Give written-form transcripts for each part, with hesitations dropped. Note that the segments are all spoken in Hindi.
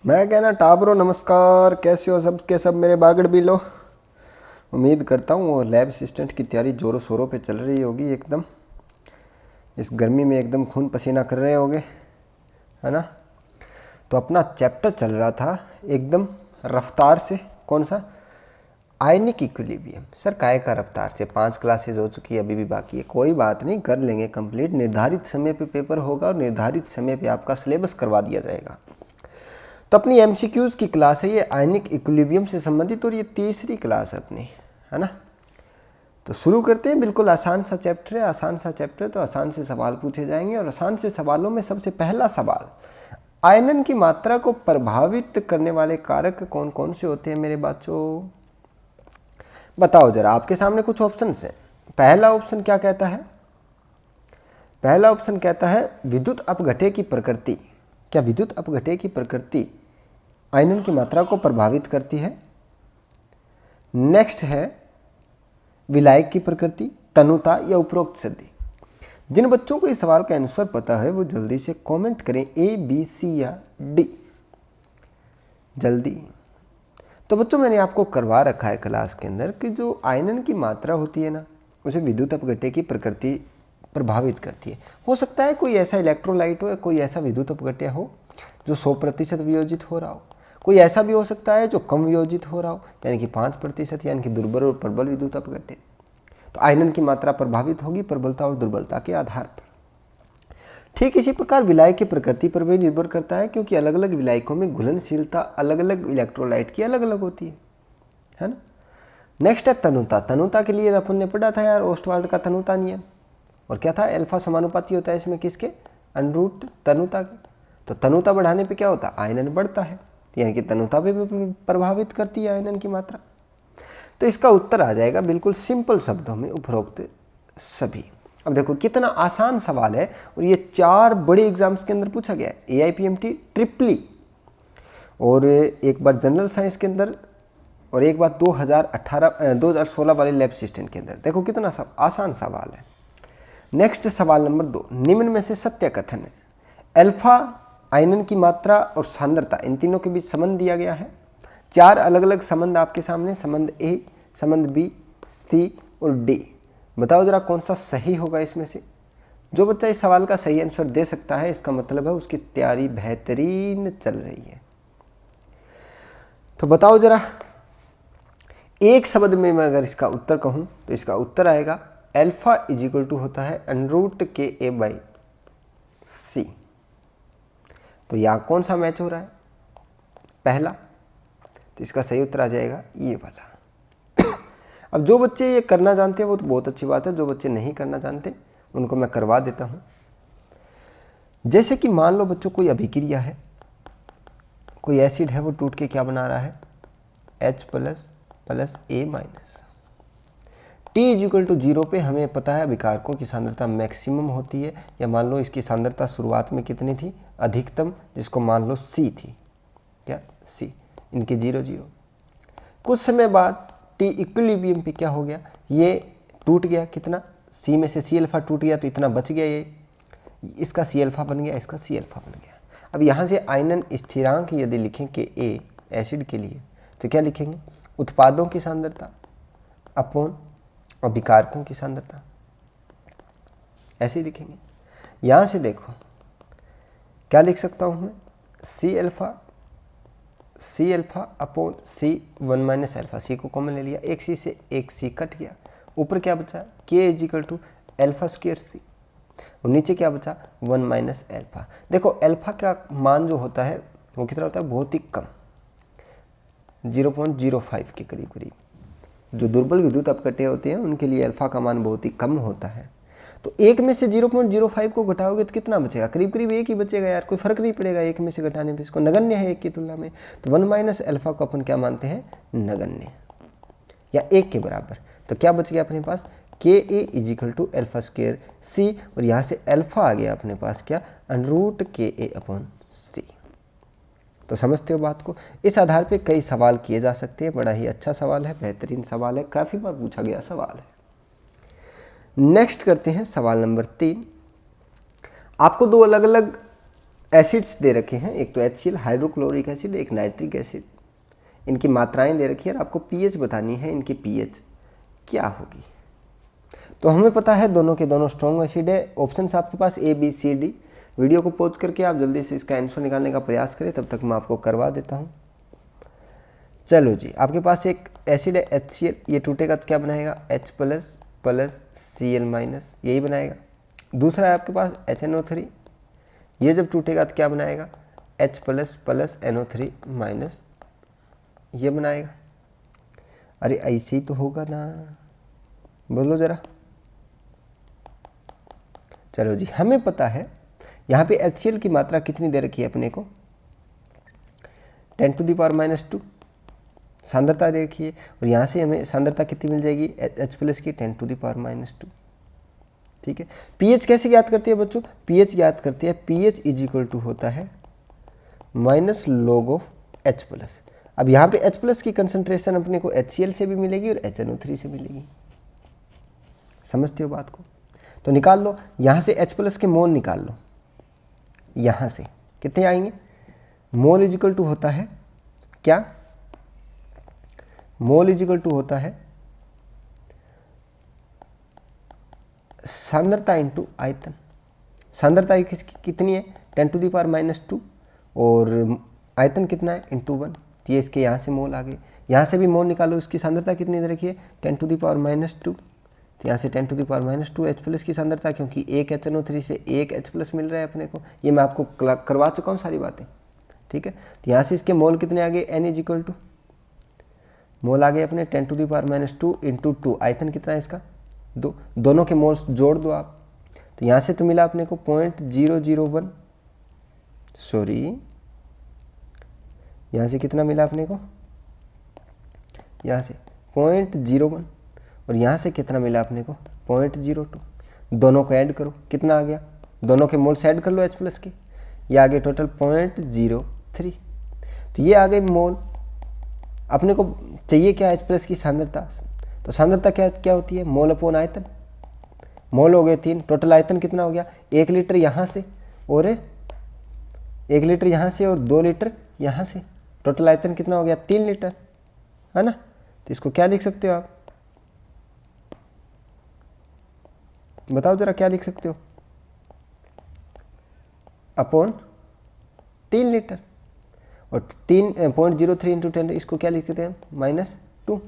मैं कहना टाबरो नमस्कार, कैसे हो सब के सब मेरे बागड़ बिलो। उम्मीद करता हूँ वो लैब असिस्टेंट की तैयारी ज़ोरों शोरों पे चल रही होगी एकदम। इस गर्मी में एकदम खून पसीना कर रहे होगे, है ना। तो अपना चैप्टर चल रहा था एकदम रफ्तार से। कौन सा? Ionic equilibrium. सर काय का रफ्तार से? 5 क्लासेज हो चुकी है, अभी भी बाकी है। कोई बात नहीं, कर लेंगे कंप्लीट। निर्धारित समय पे पेपर होगा और निर्धारित समय पे आपका सिलेबस करवा दिया जाएगा। तो अपनी एमसीक्यूज़ की क्लास है ये, आयनिक इक्विलिब्रियम से संबंधित, और ये तीसरी क्लास है अपनी, है ना। तो शुरू करते हैं। बिल्कुल आसान सा चैप्टर है, आसान सा चैप्टर, तो आसान से सवाल पूछे जाएंगे। और आसान से सवालों में सबसे पहला सवाल, आयनन की मात्रा को प्रभावित करने वाले कारक कौन कौन से होते हैं मेरे बच्चों? बताओ जरा। आपके सामने कुछ ऑप्शंस हैं। पहला ऑप्शन क्या कहता है? पहला ऑप्शन कहता है विद्युत अपघट्य की प्रकृति। क्या विद्युत अपघट्य की प्रकृति आयनन की मात्रा को प्रभावित करती है? नेक्स्ट है विलायक की प्रकृति, तनुता या उपरोक्त सिद्धि। जिन बच्चों को इस सवाल का आंसर पता है वो जल्दी से कमेंट करें, ए बी सी या डी, जल्दी। तो बच्चों मैंने आपको करवा रखा है क्लास के अंदर कि जो आयनन की मात्रा होती है ना, उसे विद्युत अपघट्य की प्रकृति प्रभावित करती है। हो सकता है कोई ऐसा इलेक्ट्रोलाइट हो, कोई ऐसा विद्युत अपघट्य हो जो 100% वियोजित हो रहा हो, कोई ऐसा भी हो सकता है जो कम वियोजित हो रहा हो, यानी कि 5%, यानी कि दुर्बल और प्रबल विद्युत अपघट्य। तो आयनन की मात्रा प्रभावित होगी प्रबलता और दुर्बलता के आधार पर। ठीक इसी प्रकार विलायक की प्रकृति पर भी निर्भर करता है, क्योंकि अलग अलग विलायकों में घुलनशीलता अलग अलग इलेक्ट्रोलाइट की अलग अलग होती है ना। नेक्स्ट है तनुता। तनुता के लिए अपन ने पढ़ा था यार ओस्टवाल्ड का तनुता नियम, और क्या था? अल्फा समानुपाती होता है इसमें किसके? √ तनुता के। तो तनुता बढ़ाने पे क्या होता है? आयनन बढ़ता है, यानी कि तनुता भी प्रभावित करती है आयनन की मात्रा। तो इसका उत्तर आ जाएगा बिल्कुल सिंपल शब्दों में, उपरोक्त सभी। अब देखो कितना आसान सवाल है, और ये 4 बड़े एग्जाम्स के अंदर पूछा गया है। AIPMT ट्रिपली, और एक बार जनरल साइंस के अंदर, और एक बार 2016 वाले लैब असिस्टेंट के अंदर। देखो कितना आसान सवाल है। नेक्स्ट सवाल नंबर 2, निम्न में से सत्य कथन है। अल्फा आयनन की मात्रा और सांद्रता, इन तीनों के बीच संबंध दिया गया है। 4 अलग अलग संबंध आपके सामने, संबंध ए, संबंध बी, सी और डी। बताओ जरा कौन सा सही होगा इसमें से। जो बच्चा इस सवाल का सही आंसर दे सकता है, इसका मतलब है उसकी तैयारी बेहतरीन चल रही है। तो बताओ जरा, एक शब्द में मैं अगर इसका उत्तर कहूं तो इसका उत्तर आएगा अल्फा = होता है √KA/C। तो यहाँ कौन सा मैच हो रहा है? पहला। तो इसका सही उत्तर आ जाएगा ये वाला। अब जो बच्चे ये करना जानते हैं वो तो बहुत अच्छी बात है, जो बच्चे नहीं करना जानते उनको मैं करवा देता हूँ। जैसे कि मान लो बच्चों कोई अभिक्रिया है, कोई एसिड है, वो टूट के क्या बना रहा है? H++ A-। T = 0 पे हमें पता है अभिकारकों की सांद्रता मैक्सिमम होती है, या मान लो इसकी सांद्रता शुरुआत में कितनी थी? अधिकतम, जिसको मान लो C थी। क्या? C। इनके 0 कुछ समय बाद T इक्विलिब्रियम पे क्या हो गया? ये टूट गया। कितना? C में से C अल्फा टूट गया, तो इतना बच गया, ये इसका C अल्फा बन गया, इसका C अल्फा बन गया। अब यहाँ से आयनन स्थिरांक यदि लिखें कि A एसिड के लिए, तो क्या लिखेंगे? उत्पादों की सांद्रता अपॉन अभिकारकों की सांद्रता, ऐसे ही लिखेंगे। यहाँ से देखो क्या लिख सकता हूँ मैं? C alpha upon C1 - alpha. C को कॉमन ले लिया, एक C से एक C कट गया, ऊपर क्या बचा? K = α²C, और नीचे क्या बचा? 1 - अल्फा। देखो अल्फा का मान जो होता है वो कितना होता है? बहुत ही कम, 0.05 के करीब करीब। जो दुर्बल विद्युत अपघट्य होते हैं उनके लिए अल्फा का मान बहुत ही कम होता है। तो एक में से 0.05 को घटाओगे तो कितना बचेगा? करीब करीब एक ही बचेगा यार, कोई फर्क नहीं पड़ेगा एक में से घटाने पे, इसको नगण्य है एक की तुलना में। तो 1 - अल्फा को अपन क्या मानते हैं? नगण्य, या एक के बराबर। तो क्या बच गया अपने पास? Ka = α²C, और यहाँ से अल्फा आ गया अपने पास क्या? √KA/C। तो समझते हो बात को? इस आधार पे कई सवाल किए जा सकते हैं। बड़ा ही अच्छा सवाल है, बेहतरीन सवाल है, काफ़ी बार पूछा गया सवाल है। नेक्स्ट करते हैं सवाल नंबर 3। आपको 2 अलग अलग एसिड्स दे रखे हैं, एक तो HCl हाइड्रोक्लोरिक एसिड, एक नाइट्रिक एसिड, इनकी मात्राएं दे रखी है और आपको पीएच बतानी है, इनकी पीएच क्या होगी। तो हमें पता है दोनों के दोनों स्ट्रॉन्ग एसिड है। ऑप्शंस आपके पास A B C D। Video को पॉज करके आप जल्दी से इसका आंसर निकालने का प्रयास करें, तब तक मैं आपको करवा देता हूँ। चलो जी, आपके पास एक एसिड है HCl, ये टूटेगा तो क्या बनाएगा H plus plus Cl minus, यही बनाएगा। दूसरा है आपके पास HNO3, ये जब टूटेगा तो क्या बनाएगा H plus plus NO3 minus, ये बनाएगा। अरे ऐसे ही तो होगा ना, बोलो ज़रा। चलो जी, हमें पता है यहाँ पे HCl की मात्रा कितनी दे रखी है अपने को, 10⁻⁻2 सांद्रता दे रखी है, और यहाँ से हमें सांद्रता कितनी मिल जाएगी H प्लस की 10⁻²। ठीक है। पीएच कैसे ज्ञात करती है बच्चों, पीएच ज्ञात करती है, पीएच इज इक्वल टू होता है minus log of H plus. अब यहाँ पे H प्लस की कंसंट्रेशन अपने को HCl से भी मिलेगी और HNO3 से मिलेगी, समझते हो बात को। तो निकाल लो, यहाँ से H प्लस के मोल निकाल लो, यहाँ से कितने आएंगे, मोल इज इक्वल टू होता है क्या, मोल इज इक्वल टू होता है सांद्रता इंटू आयतन। सांद्रता कितनी है 10⁻⁻2 और आयतन कितना है ×1, तो ये इसके यहाँ से मोल आ गए। यहाँ से भी मोल निकालो, इसकी सांद्रता कितनी दे रखी है 10⁻⁻2, तो यहाँ से 10⁻⁻2 H प्लस की सांद्रता, क्योंकि एक HNO3 से एक H प्लस मिल रहा है अपने को, ये मैं आपको करवा चुका हूँ सारी बातें। ठीक है, तो यहाँ से इसके मोल कितने आ गए, N इज इक्वल टू, मोल आ गए अपने 10⁻⁻2 × 2, आयतन कितना है इसका 2, दोनों के मोल्स जोड़ दो आप, तो यहाँ से तो मिला अपने को 0.001, सॉरी यहाँ से कितना मिला अपने को, यहाँ से 0.01, और यहाँ से कितना मिला अपने को 0.02, दोनों को ऐड करो, कितना आ गया, दोनों के मोल्स ऐड कर लो H प्लस के, ये आ गए टोटल 0.03, तो ये आ गए मोल। अपने को चाहिए क्या H प्लस की सांद्रता, तो सांद्रता क्या होती है, मोल अपॉन आयतन। मोल हो गए 3, टोटल आयतन कितना हो गया 1 लीटर यहाँ से और 1 लीटर यहाँ से और 2 लीटर यहाँ से, टोटल आयतन कितना हो गया 3 लीटर, है ना। तो इसको क्या लिख सकते हो आप, बताओ जरा क्या लिख सकते हो, अपॉन 3 लीटर, और 3.03 × 10 इसको क्या लिखते हैं -2,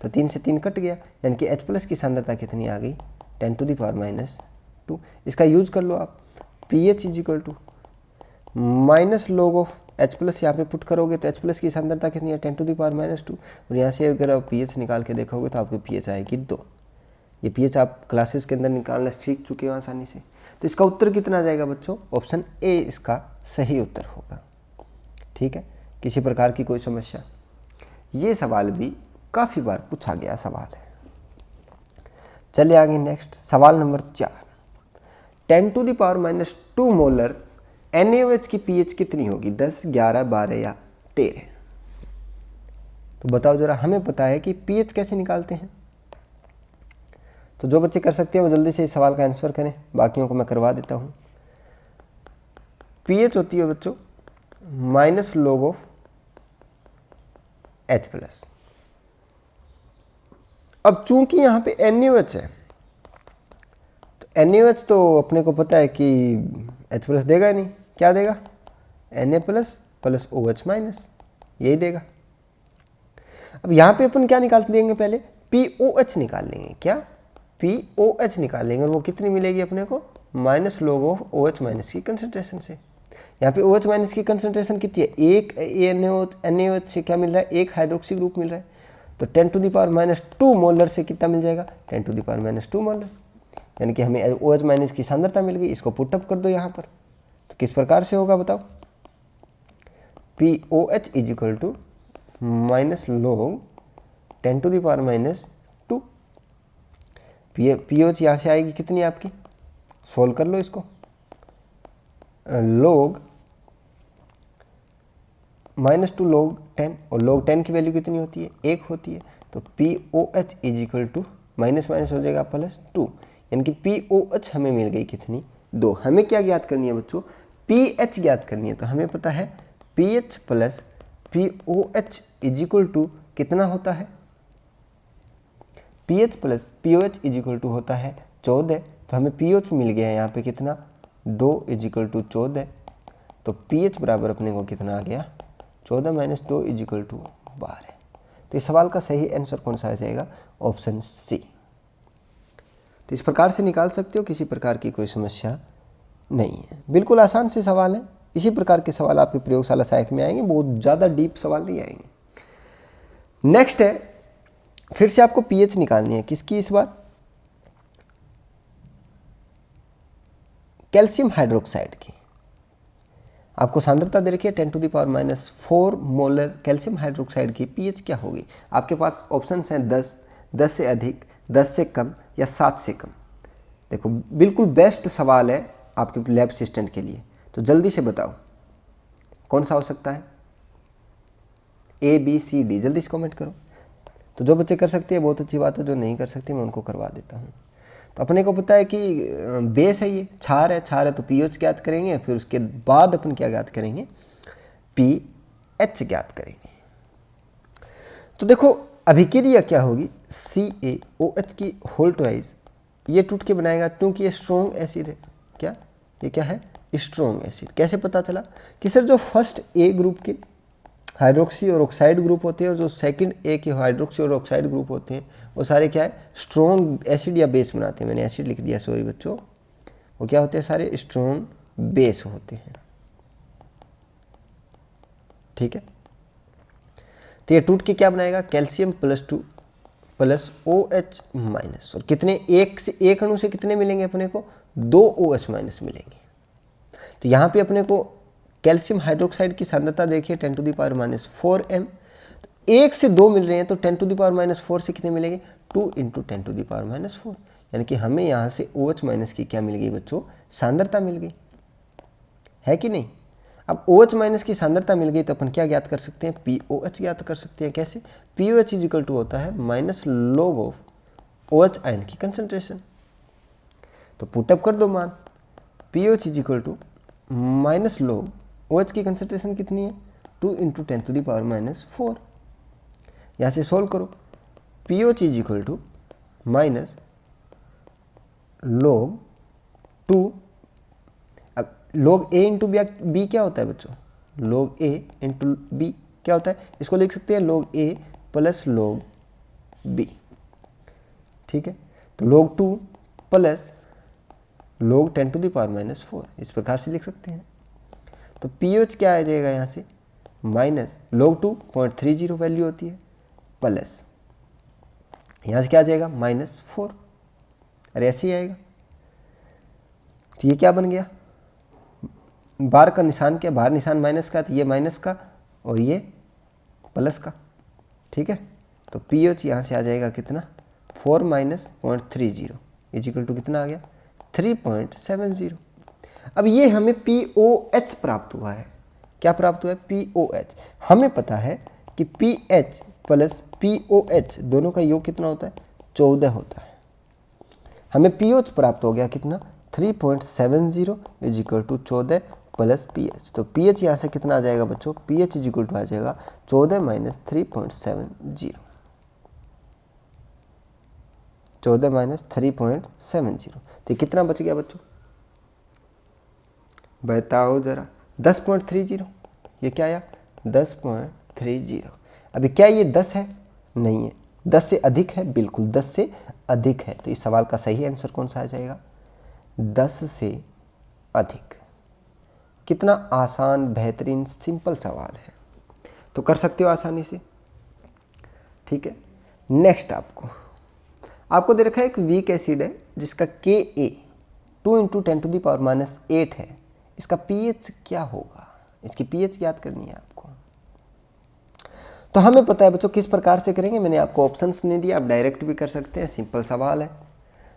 तो 3 से 3 कट गया, यानी कि H प्लस की सांद्रता कितनी आ गई 10⁻⁻2। इसका यूज कर लो आप, pH is equal to minus log of H plus, यहाँ पे पुट करोगे तो H प्लस की सांद्रता कितनी है 10⁻⁻2, और यहाँ से अगर आप pH निकाल के देखोगे तो आपको pH आएगी 2। ये pH आप क्लासेस के अंदर निकालना सीख चुके हो आसानी से। तो इसका उत्तर कितना आ जाएगा बच्चों, ऑप्शन ए इसका सही उत्तर होगा। ठीक है, किसी प्रकार की कोई समस्या, ये सवाल भी काफ़ी बार पूछा गया सवाल है। चलिए आगे नेक्स्ट सवाल नंबर 4, 10⁻⁻2 मोलर NaOH की पीएच कितनी होगी, 10, 11, 12 या 13। तो बताओ जरा, हमें पता है कि पीएच कैसे निकालते हैं, तो जो बच्चे कर सकते हैं वो जल्दी से इस सवाल का आंसर करें, बाकियों को मैं करवा देता हूँ। पीएच होती है बच्चों minus log of H plus. अब चूंकि यहाँ पे NaOH है, तो NaOH तो अपने को पता है कि H प्लस देगा ही नहीं, क्या देगा Na plus plus OH minus, यही देगा। अब यहाँ पे अपन क्या निकाल देंगे, पहले POH निकाल लेंगे, क्या POH निकाल लेंगे, और वो कितनी मिलेगी अपने को minus log of OH minus की कंसंट्रेशन से। यहाँ पे OH माइनस की कंसंट्रेशन कितनी है, एक NaOH से क्या मिल रहा है, एक हाइड्रोक्सी ग्रुप मिल रहा है, तो 10⁻⁻2 मोलर से कितना मिल जाएगा 10⁻⁻2 मोलर, यानी कि हमें OH माइनस की सांद्रता मिल गई। इसको पुटअप कर दो यहाँ पर, तो किस प्रकार से होगा बताओ, POH is equal to minus log 10⁻⁻2, POH यहाँ से आएगी कितनी आपकी, सोल्व कर लो इसको, लॉग -2 log 10, और log 10 की वैल्यू कितनी होती है 1 होती है, तो POH is equal to minus minus हो जाएगा +2, यानी कि POH हमें मिल गई कितनी 2। हमें क्या ज्ञात करनी है बच्चों, pH ज्ञात करनी है, तो हमें पता है pH plus POH is equal to कितना होता है, pH plus POH is equal to होता है 14। तो हमें POH मिल गया है यहाँ पे कितना 2 इज इक्वल टू 14। तो pH बराबर अपने को कितना आ गया 14 माइनस 2 इज इक्वल टू 12। तो इस सवाल का सही आंसर कौन सा आ जाएगा, ऑप्शन सी। तो इस प्रकार से निकाल सकते हो, किसी प्रकार की कोई समस्या नहीं है, बिल्कुल आसान से सवाल है। इसी प्रकार के सवाल आपके प्रयोगशाला सहायक में आएंगे, बहुत ज़्यादा डीप सवाल नहीं आएंगे। नेक्स्ट है, फिर से आपको पीएच निकालनी है, किसकी इस बार, कैल्शियम हाइड्रोक्साइड की। आपको सांद्रता दे रखी है 10 to the power -4 molar calcium hydroxide की, पीएच क्या होगी। आपके पास ऑप्शंस हैं 10, 10 से अधिक, 10 से कम या 7 से कम। देखो बिल्कुल बेस्ट सवाल है आपके लैब असिस्टेंट के लिए, तो जल्दी से बताओ कौन सा हो सकता है, ए बी सी डी, जल्दी से कमेंट करो। तो जो बच्चे कर सकते हैं बहुत अच्छी बात है, जो नहीं कर सकते मैं उनको करवा देता हूँ। तो अपने को पता है कि बेस है, ये क्षार है तो पीएच ज्ञात करेंगे, फिर उसके बाद अपन क्या ज्ञात करेंगे, पीएच ज्ञात करेंगे। तो देखो अभिक्रिया क्या होगी, CaOH की होल ट्वाइस, ये टूट के बनाएगा क्योंकि ये स्ट्रॉन्ग एसिड है। क्या ये क्या है, स्ट्रॉन्ग एसिड। कैसे पता चला कि सर जो फर्स्ट ए ग्रुप के हाइड्रोक्सी और ऑक्साइड ग्रुप होते हैं और जो सेकंड ए के हाइड्रोक्सी और ऑक्साइड ग्रुप होते हैं वो सारे क्या है, स्ट्रॉन्ग एसिड या बेस बनाते हैं। मैंने एसिड लिख दिया, सॉरी बच्चों, वो क्या होते हैं, सारे स्ट्रॉन्ग बेस होते हैं। ठीक है, तो ये टूट के क्या बनाएगा, कैल्शियम +2 प्लस OH माइनस, और कितने, एक अणु से कितने मिलेंगे अपने को, 2 OH माइनस मिलेंगे। तो यहाँ पे अपने को कैल्शियम हाइड्रोक्साइड की सांद्रता देखिए 10 टू द पावर -4 m, तो 1 से 2 मिल रहे हैं तो 10 टू द पावर -4 से कितने मिलेंगे, 2 × 10 टू द पावर -4, यानी कि हमें यहाँ से OH माइनस की क्या मिल गई बच्चों, सांद्रता मिल गई, है कि नहीं। अब OH माइनस की सांद्रता मिल गई तो अपन क्या ज्ञात कर सकते हैं, POH ज्ञात कर सकते हैं। कैसे, POH इज इक्वल टू होता है -log ऑफ OH आयन की कंसंट्रेशन। तो पुटअप कर दो मान, POH is equal to -log OH की कंसंट्रेशन कितनी है, 2 × 10 टू द पावर -4। यहाँ से सोल्व करो, POH is equal to -log 2, अब log A × B क्या होता है बच्चों, log A × B क्या होता है, इसको लिख सकते हैं log A plus log B। ठीक है, तो log 2 plus log 10 to the power -4, इस प्रकार से लिख सकते हैं। तो पीएच क्या आ जाएगा यहाँ से, -log 2 0.30 वैल्यू होती है, प्लस यहाँ से क्या आ जाएगा -4, अरे ऐसे ही आएगा। तो ये क्या बन गया, बार का निशान क्या, बाहर निशान माइनस का, तो ये माइनस का और ये प्लस का। ठीक है, तो पीएच यहाँ से आ जाएगा कितना, 4 - 0.30 इज इक्वल टू कितना आ गया, 3.70। अब ये हमें POH प्राप्त हुआ है, क्या प्राप्त हुआ है, POH। हमें पता है कि pH प्लस POH दोनों का योग कितना होता है, 14 होता है। हमें POH प्राप्त हो गया कितना, 3.70 is equal to 14 plus pH। तो pH यहाँ से कितना आ जाएगा बच्चों, pH इज इक्वल टू आ जाएगा 14 - 3.70, 14 - 3.70। तो कितना बच गया बच्चों, बताओ जरा, 10.30। ये क्या आया, 10.30। अभी क्या ये 10 है, नहीं है, 10 से अधिक है, बिल्कुल 10 से अधिक है। तो इस सवाल का सही आंसर कौन सा आ जाएगा, 10 से अधिक। कितना आसान, बेहतरीन, सिंपल सवाल है, तो कर सकते हो आसानी से। ठीक है, नेक्स्ट आपको दे रखा है एक वीक एसिड है जिसका Ka 2 × 10 टू द पावर -8 है, इसका pH क्या होगा, इसकी pH ज्ञात करनी है आपको। तो हमें पता है बच्चों किस प्रकार से करेंगे, मैंने आपको ऑप्शंस नहीं दिया, आप डायरेक्ट भी कर सकते हैं, सिंपल सवाल है।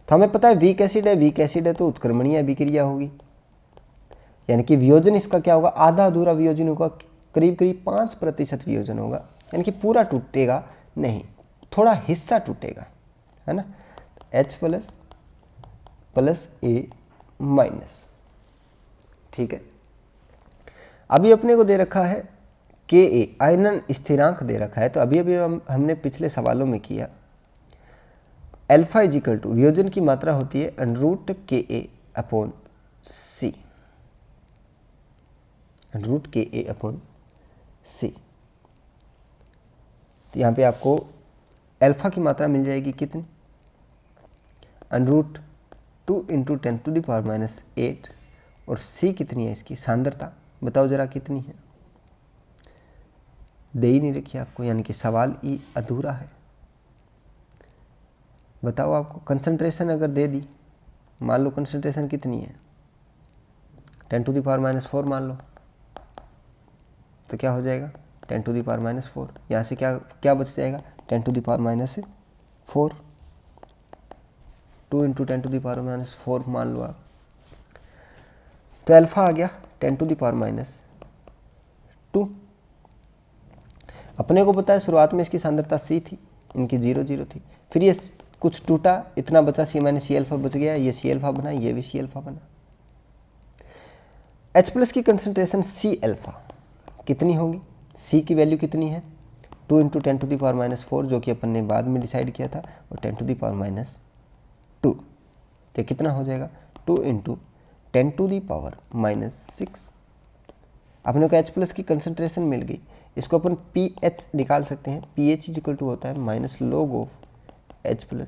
तो हमें पता है वीक एसिड है तो उत्क्रमणीय अभिक्रिया होगी, यानी कि वियोजन इसका क्या होगा, आधा अधूरा वियोजन होगा, करीब 5% वियोजन होगा, यानी कि पूरा टूटेगा नहीं, थोड़ा हिस्सा टूटेगा, है ना। H प्लस A माइनस, ठीक है। अभी अपने को दे रखा है Ka, आयनन स्थिरांक दे रखा है। तो अभी अभी हमने पिछले सवालों में किया अल्फा इज इक्वल टू वियोजन की मात्रा होती है √Ka/C, √Ka/C। तो यहाँ पे आपको अल्फा की मात्रा मिल जाएगी कितनी, √2 × 10⁻⁸ और C कितनी है इसकी सांद्रता, बताओ जरा कितनी है। दे ही नहीं रखी आपको, यानी कि सवाल ही अधूरा है। बताओ आपको कंसंट्रेशन अगर दे दी, मान लो कंसंट्रेशन कितनी है 10⁻⁴ मान लो, तो क्या हो जाएगा 10⁻⁴। यहाँ से क्या क्या बच जाएगा 10⁻⁴, 2 × 10⁻⁴ मान लो आप। तो अल्फा आ गया 10⁻²। अपने को पता है शुरुआत में इसकी सांद्रता C थी, इनकी 0 थी, फिर ये कुछ टूटा, इतना बचा C-C बच गया, ये C बना, ये भी C बना। H+ की कंसंट्रेशन C कितनी होगी, C की वैल्यू कितनी है 2 × 10⁻⁴, जो कि अपन ने बाद में डिसाइड किया था, और 10⁻²। तो कितना हो जाएगा 2 × 10⁻⁻6। अपने को H+ की कंसंट्रेशन मिल गई, इसको अपन pH निकाल सकते हैं। pH इज इक्वल टू होता है -log H+। तो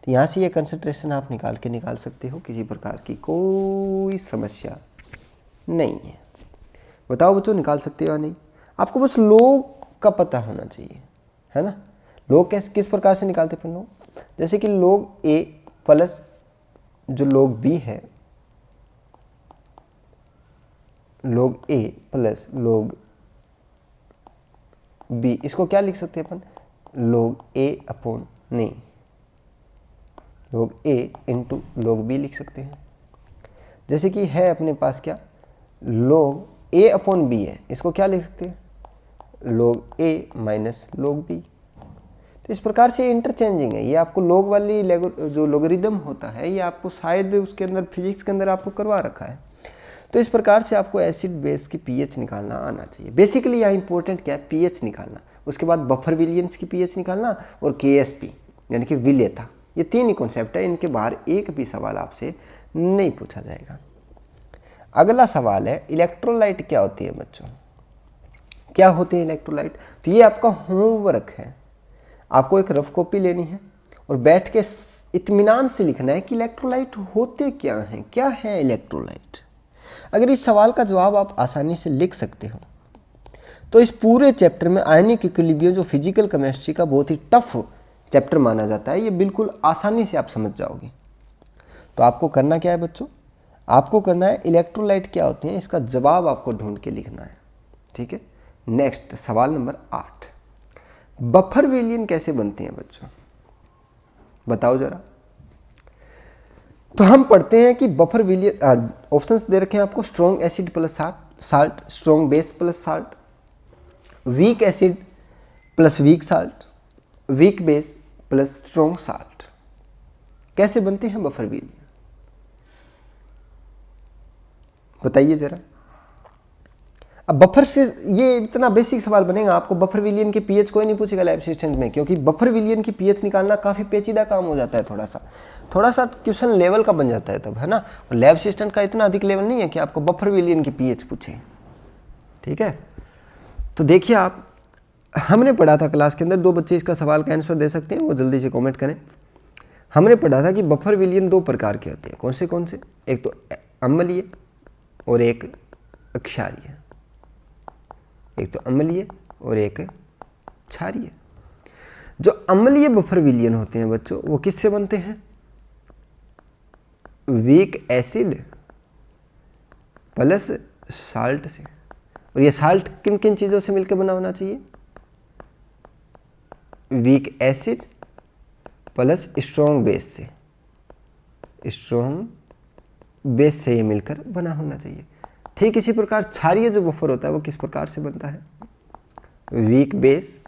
यहाँ से ये कंसंट्रेशन आप निकाल सकते हो, किसी प्रकार की कोई समस्या नहीं है। बताओ बच्चों निकाल सकते हो या नहीं, आपको बस लोग का पता होना चाहिए, है ना। लोग किस प्रकार से निकालते हैं लोग, जैसे कि log A प्लस जो log B है, log A plus log B, इसको क्या लिख सकते हैं अपन log A into log B लिख सकते हैं। जैसे कि है अपने पास क्या log A/B है, इसको क्या लिख सकते हैं log A minus log B। तो इस प्रकार से इंटरचेंजिंग है, ये आपको log वाली जो लोगरिदम होता है, ये आपको शायद उसके अंदर फिजिक्स के अंदर आपको करवा रखा है। तो इस प्रकार से आपको एसिड बेस की पीएच निकालना आना चाहिए। बेसिकली यहाँ इंपॉर्टेंट क्या है, पीएच निकालना, उसके बाद बफर विलियंस की पीएच निकालना, और केएसपी यानी कि विलेयता। ये 3 ही कॉन्सेप्ट है, इनके बाहर एक भी सवाल आपसे नहीं पूछा जाएगा। अगला सवाल है इलेक्ट्रोलाइट क्या होती है बच्चों, क्या होते हैं इलेक्ट्रोलाइट। तो ये आपका होमवर्क है, आपको एक रफ कॉपी लेनी है और बैठ के इत्मीनान से लिखना है कि इलेक्ट्रोलाइट होते क्या हैं, क्या है इलेक्ट्रोलाइट। अगर इस सवाल का जवाब आप आसानी से लिख सकते हो तो इस पूरे चैप्टर में आयनिक इक्विलिब्रियम जो फिजिकल केमिस्ट्री का बहुत ही टफ चैप्टर माना जाता है, ये बिल्कुल आसानी से आप समझ जाओगे। तो आपको करना क्या है बच्चों, आपको करना है इलेक्ट्रोलाइट क्या होते हैं, इसका जवाब आपको ढूंढ के लिखना है, ठीक है। नेक्स्ट सवाल नंबर 8, बफर विलियन कैसे बनते हैं बच्चों, बताओ जरा। तो हम पढ़ते हैं कि बफर विलियन, ऑप्शंस दे रखे हैं आपको, strong acid plus salt, strong base plus salt, weak acid plus week salt, weak base plus strong salt. कैसे बनते हैं बफर विलियन, बताइए जरा। अब बफर से ये इतना बेसिक सवाल बनेगा, आपको बफर विलियन की पीएच कोई नहीं पूछेगा लैब असिस्टेंट में, क्योंकि बफर विलियन की पीएच निकालना काफ़ी पेचीदा काम हो जाता है, थोड़ा सा ट्यूशन लेवल का बन जाता है तब, है ना। और लैब असिस्टेंट का इतना अधिक लेवल नहीं है कि आपको बफर विलियन की पीएच पूछे, ठीक है। तो देखिए आप, हमने पढ़ा था क्लास के अंदर, 2 बच्चे इसका सवाल का आंसर दे सकते हैं, वो जल्दी से कॉमेंट करें। हमने पढ़ा था कि बफर विलियन 2 प्रकार के होते हैं, कौन से, एक तो अम्लीय और एक क्षारीय, एक तो अम्लीय और एक क्षारीय। जो अम्लीय बफर विलियन होते हैं बच्चों, वो किससे बनते हैं, वीक एसिड प्लस साल्ट से। और ये साल्ट किन किन चीजों से मिलकर बना होना चाहिए, weak acid plus strong base से, स्ट्रॉन्ग बेस से ये मिलकर बना होना चाहिए। ठीक इसी प्रकार क्षारीय जो बफर होता है वो किस प्रकार से बनता है, वीक बेस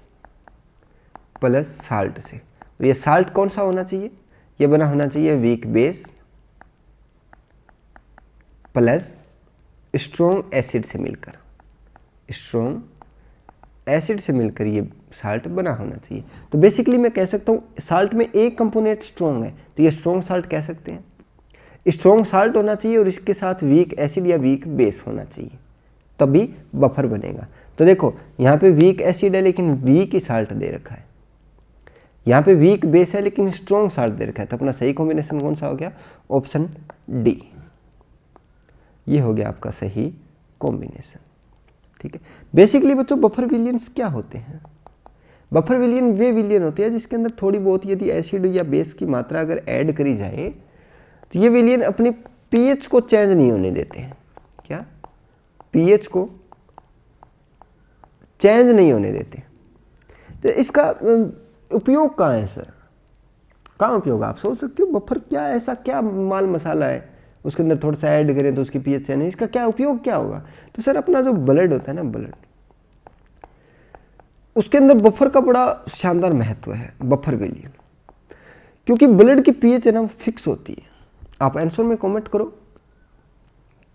प्लस साल्ट से। और ये साल्ट कौन सा होना चाहिए, ये बना होना चाहिए weak base plus strong acid से मिलकर, स्ट्रॉन्ग एसिड से मिलकर ये साल्ट बना होना चाहिए। तो बेसिकली मैं कह सकता हूँ साल्ट में एक कंपोनेंट स्ट्रॉन्ग है तो ये स्ट्रॉन्ग साल्ट कह सकते हैं। स्ट्रॉन्ग साल्ट होना चाहिए और इसके साथ वीक एसिड या वीक बेस होना चाहिए, तभी बफर बनेगा। तो देखो यहाँ पे वीक एसिड है लेकिन वीक ही साल्ट दे रखा है, यहाँ पे वीक बेस है लेकिन स्ट्रॉन्ग साल्ट दे रखा है। तो अपना सही कॉम्बिनेशन कौन सा हो गया? ऑप्शन डी, ये हो गया आपका सही कॉम्बिनेशन। ठीक है, बेसिकली बच्चों बफर विलियंस क्या होते हैं? बफर विलियन वे विलियन होते हैं जिसके अंदर थोड़ी बहुत यदि एसिड या बेस की मात्रा अगर ऐड करी जाए तो ये विलियन अपने पीएच को चेंज नहीं होने देते हैं। क्या? पीएच को चेंज नहीं होने देते। तो इसका उपयोग कहाँ है सर? कहाँ उपयोग? आप सोच सकते हो बफर क्या ऐसा क्या माल मसाला है उसके अंदर थोड़ा सा ऐड करें तो उसकी पीएच चेंज, इसका क्या उपयोग क्या होगा? तो सर अपना जो ब्लड होता है ना, ब्लड, उसके अंदर बफर का बड़ा शानदार महत्व है, बफर विलियन, क्योंकि ब्लड की पीएच है ना फिक्स होती है। आप आंसर में कमेंट करो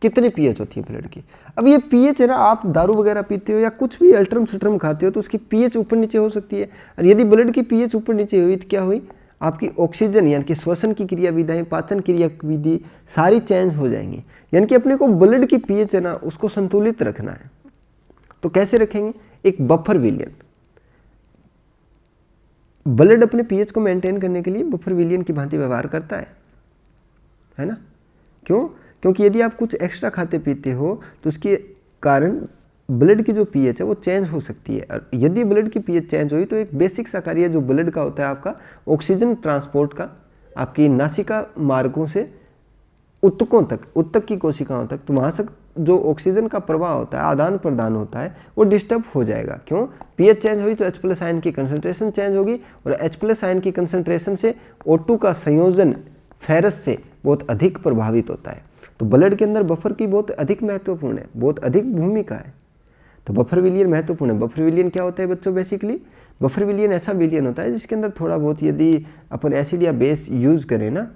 कितनी पीएच होती है ब्लड की। अब ये पीएच है ना, आप दारू वगैरह पीते हो या कुछ भी अल्ट्रम सल्ट्रम खाते हो तो उसकी पीएच ऊपर नीचे हो सकती है। और यदि ब्लड की पीएच ऊपर नीचे हुई तो क्या हुई? आपकी ऑक्सीजन यानी कि श्वसन की क्रिया विधाएं, पाचन क्रिया विधि सारी चेंज हो जाएंगी। यानी कि अपने को ब्लड की पीएच है ना उसको संतुलित रखना है। तो कैसे रखेंगे? एक बफर विलियन, ब्लड अपने पीएच को मेंटेन करने के लिए बफर विलियन की भांति व्यवहार करता है ना? क्यों? क्योंकि यदि आप कुछ एक्स्ट्रा खाते पीते हो तो उसके कारण ब्लड की जो पीएच है वो चेंज हो सकती है। और यदि ब्लड की पीएच चेंज हुई तो एक बेसिक सा कार्य जो ब्लड का होता है आपका ऑक्सीजन ट्रांसपोर्ट का, आपकी नासिका मार्गों से उत्तकों तक, उत्तक की कोशिकाओं तक, तो वहाँ से जो ऑक्सीजन का प्रवाह होता है, आदान प्रदान होता है, वो डिस्टर्ब हो जाएगा। क्यों? पीएच चेंज हुई तो H+ आयन की कंसंट्रेशन चेंज होगी और H+ आयन की कंसंट्रेशन से O2 का संयोजन फेरस से बहुत अधिक प्रभावित होता है। तो ब्लड के अंदर बफर की बहुत अधिक महत्वपूर्ण है, बहुत अधिक भूमिका है। तो बफर विलियन महत्वपूर्ण है। बफर विलियन क्या होता है बच्चों? बेसिकली बफर विलियन ऐसा विलियन होता है जिसके अंदर थोड़ा बहुत यदि अपन एसिड या बेस यूज करें ना,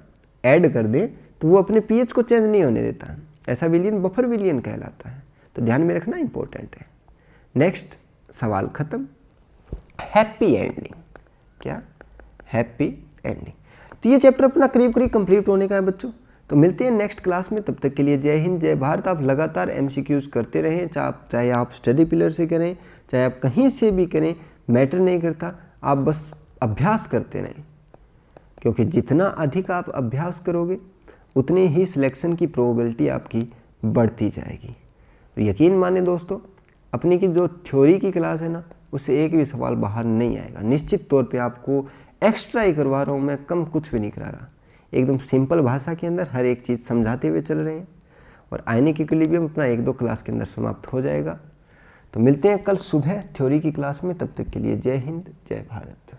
ऐड कर दें, तो वो अपने पीएच को चेंज नहीं होने देता। ऐसा विलियन बफर विलियन कहलाता है। तो ध्यान में रखना इंपॉर्टेंट है। नेक्स्ट सवाल खत्म। Happy ending. क्या? Happy ending. तो ये चैप्टर अपना करीब करीब कंप्लीट होने का है बच्चों। तो मिलते हैं नेक्स्ट क्लास में, तब तक के लिए जय हिंद जय भारत। आप लगातार एमसीक्यूज करते रहें, चाहे आप स्टडी पिलर से करें, चाहे आप कहीं से भी करें, मैटर नहीं करता। आप बस अभ्यास करते रहें, क्योंकि जितना अधिक आप अभ्यास करोगे उतनी ही सिलेक्शन की प्रोबेबिलिटी आपकी बढ़ती जाएगी। और यकीन माने दोस्तों, अपनी की जो थ्योरी की क्लास है ना, उससे एक भी सवाल बाहर नहीं आएगा। निश्चित तौर पे आपको एक्स्ट्रा ही करवा रहा हूँ मैं, कम कुछ भी नहीं करा रहा। एकदम सिंपल भाषा के अंदर हर एक चीज़ समझाते हुए चल रहे हैं। और आईने की इक्विलिब्रियम अपना 1-2 क्लास के अंदर समाप्त हो जाएगा। तो मिलते हैं कल सुबह थ्योरी की क्लास में, तब तक के लिए जय हिंद जय भारत।